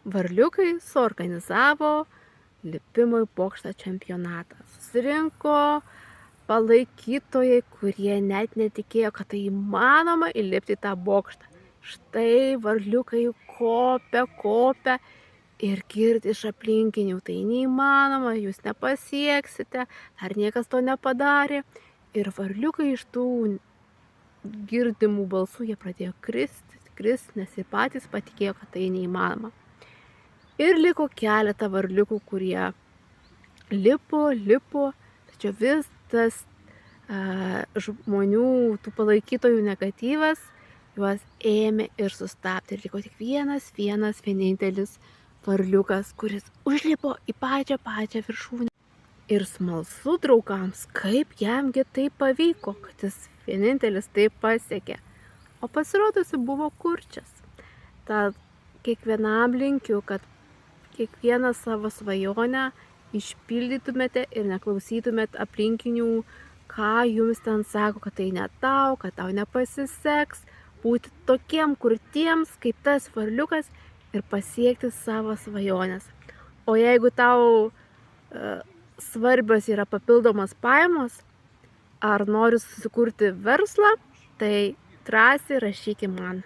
Varliukai suorganizavo lipimo į bokštą čempionatą. Susirinko palaikytojai, kurie net netikėjo, kad tai įmanoma įlipti į tą bokštą. Štai varliukai kopia ir girdi iš aplinkinių, tai neįmanoma, jūs nepasieksite, dar niekas to nepadarė. Ir varliukai iš tų girdimų balsų jie pradėjo kristi, nes ir patys patikėjo, kad tai neįmanoma. Ir liko keletą varliukų, kurie lipo, tačiau vis tas žmonių, tų palaikytojų negatyvas juos ėmė ir sustabdė. Ir liko tik vienintelis varliukas, kuris užlipo į pačią viršūnę. Ir smalsu draugams, kaip jamgi tai pavyko, kad jis vienintelis tai pasiekė. O pasirodusi buvo kurčias. Tad kiekvienam linkiu, kad kiekvieną savo svajonę išpildytumėte ir neklausytumėt aplinkinių, ką jums ten sako, kad tai ne tau, kad tau nepasiseks, būti tokiem kurtiems kaip tas varliukas ir pasiekti savo svajonės. O jeigu tau svarbios yra papildomas pajamos, ar nori susikurti verslą, tai drąsiai rašyki man.